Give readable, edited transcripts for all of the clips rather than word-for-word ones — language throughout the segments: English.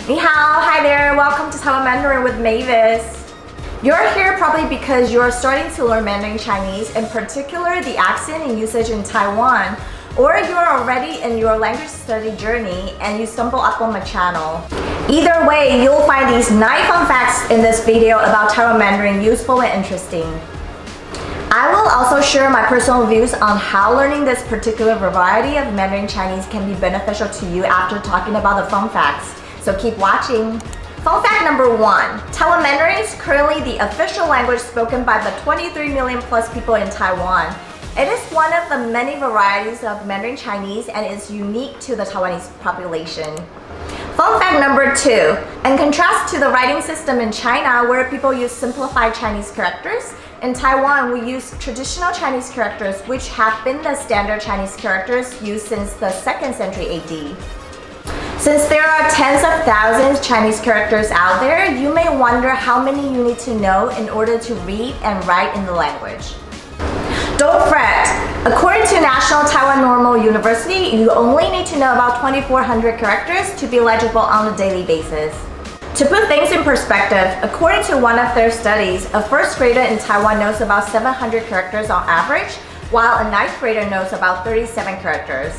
Ni hao, hi there, welcome to Taiwan Mandarin with Mavis. You're here probably because you're starting to learn Mandarin Chinese, in particular the accent and usage in Taiwan, or you're already in your language study journey and you stumble up on my channel. Either way, you'll find these 9 fun facts in this video about Taiwan Mandarin useful and interesting. I will also share my personal views on how learning this particular variety of Mandarin Chinese can be beneficial to you after talking about the fun facts. So keep watching. Fun fact number 1. Taiwan Mandarin is currently the official language spoken by the 23 million plus people in Taiwan. It is one of the many varieties of Mandarin Chinese and is unique to the Taiwanese population. Fun fact number 2. In contrast to the writing system in China where people use simplified Chinese characters, in Taiwan we use traditional Chinese characters which have been the standard Chinese characters used since the 2nd century AD. Since there are tens of thousands Chinese characters out there, you may wonder how many you need to know in order to read and write in the language. Don't fret! According to National Taiwan Normal University, you only need to know about 2,400 characters to be legible on a daily basis. To put things in perspective, according to one of their studies, a first grader in Taiwan knows about 700 characters on average, while a 9th grader knows about 37 characters.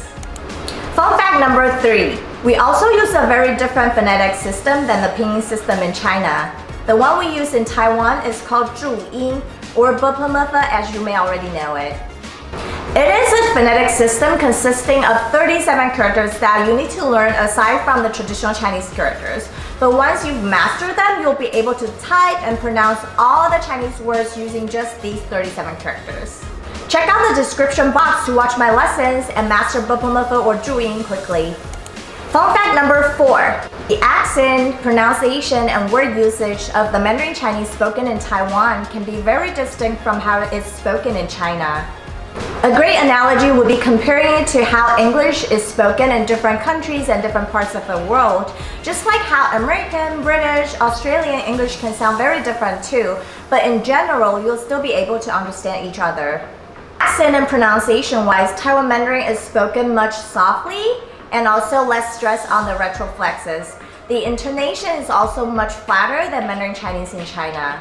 Fun fact number 3. We also use a very different phonetic system than the pinyin system in China. The one we use in Taiwan is called Zhuyin, or Bopomofo as you may already know it. It is a phonetic system consisting of 37 characters that you need to learn aside from the traditional Chinese characters. But once you've mastered them, you'll be able to type and pronounce all the Chinese words using just these 37 characters. Check out the description box to watch my lessons and master Bopomofo or Zhuyin quickly. Fun fact number 4. The accent, pronunciation, and word usage of the Mandarin Chinese spoken in Taiwan can be very distinct from how it is spoken in China. A great analogy would be comparing it to how English is spoken in different countries and different parts of the world. Just like how American, British, Australian English can sound very different too, but in general, you'll still be able to understand each other. Accent and pronunciation-wise, Taiwan Mandarin is spoken much softly and also less stress on the retroflexes. The intonation is also much flatter than Mandarin Chinese in China.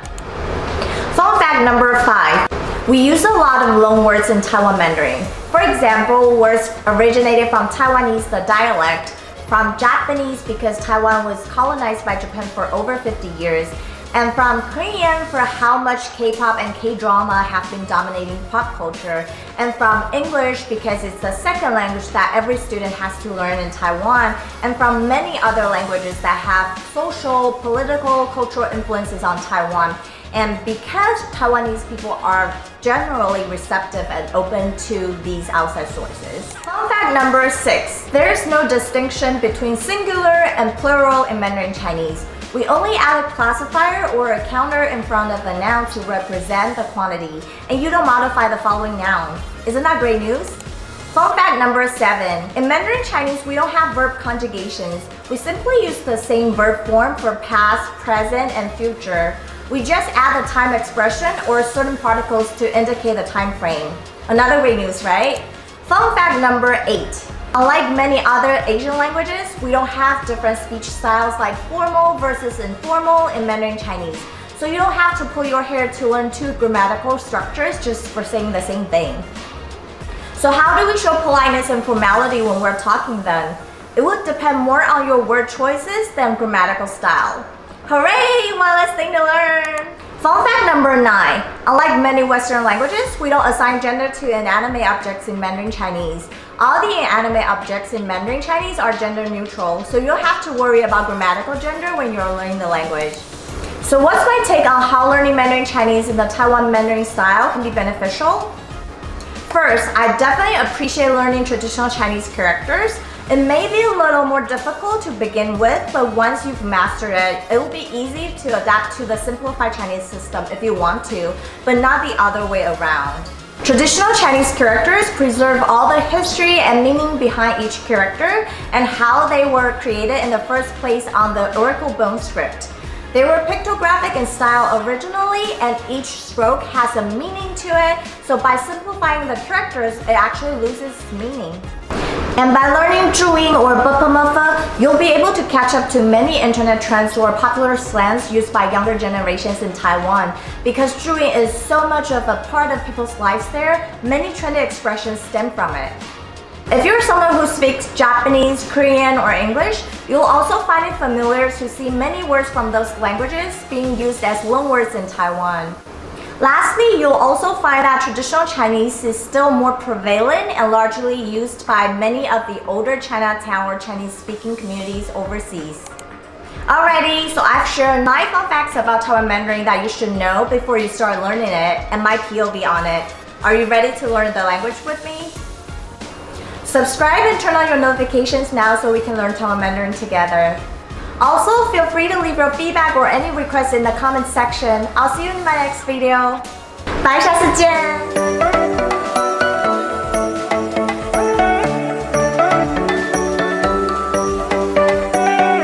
Fun fact number 5. We use a lot of loan words in Taiwan Mandarin. For example, words originated from Taiwanese, the dialect, from Japanese because Taiwan was colonized by Japan for over 50 years, and from Korean for how much K-pop and K-drama have been dominating pop culture, and from English because it's the second language that every student has to learn in Taiwan, and from many other languages that have social, political, cultural influences on Taiwan. And because Taiwanese people are generally receptive and open to these outside sources. Fun fact number 6. There is no distinction between singular and plural in Mandarin Chinese. We only add a classifier or a counter in front of the noun to represent the quantity, and you don't modify the following noun. Isn't that great news? Fun fact number 7. In Mandarin Chinese, we don't have verb conjugations. We simply use the same verb form for past, present, and future. We just add the time expression or certain particles to indicate the time frame. Another great news, right? Fun fact number 8. Unlike many other Asian languages, we don't have different speech styles like formal versus informal in Mandarin Chinese. So you don't have to pull your hair to learn 2 grammatical structures just for saying the same thing. So how do we show politeness and formality when we're talking then? It would depend more on your word choices than grammatical style. Hooray! One less thing to learn! Fun fact number 9. Unlike many Western languages, we don't assign gender to inanimate objects in Mandarin Chinese. All the inanimate objects in Mandarin Chinese are gender neutral, so you don't have to worry about grammatical gender when you're learning the language. So what's my take on how learning Mandarin Chinese in the Taiwan Mandarin style can be beneficial? First, I definitely appreciate learning traditional Chinese characters. It may be a little more difficult to begin with, but once you've mastered it, it will be easy to adapt to the simplified Chinese system if you want to, but not the other way around. Traditional Chinese characters preserve all the history and meaning behind each character and how they were created in the first place on the oracle bone script. They were pictographic in style originally, and each stroke has a meaning to it, so by simplifying the characters, it actually loses its meaning. And by learning Zhuyin or Bopomofo, you'll be able to catch up to many internet trends or popular slangs used by younger generations in Taiwan. Because Zhuyin is so much of a part of people's lives there, many trendy expressions stem from it. If you're someone who speaks Japanese, Korean, or English, you'll also find it familiar to see many words from those languages being used as loanwords in Taiwan. Lastly, you'll also find that traditional Chinese is still more prevalent and largely used by many of the older Chinatown or Chinese-speaking communities overseas. Alrighty, so I've shared 9 fun facts about Taiwan Mandarin that you should know before you start learning it, and my POV on it. Are you ready to learn the language with me? Subscribe and turn on your notifications now so we can learn Taiwan Mandarin together. Also, feel free to leave your feedback or any requests in the comments section. I'll see you in my next video. Bye, 下次见!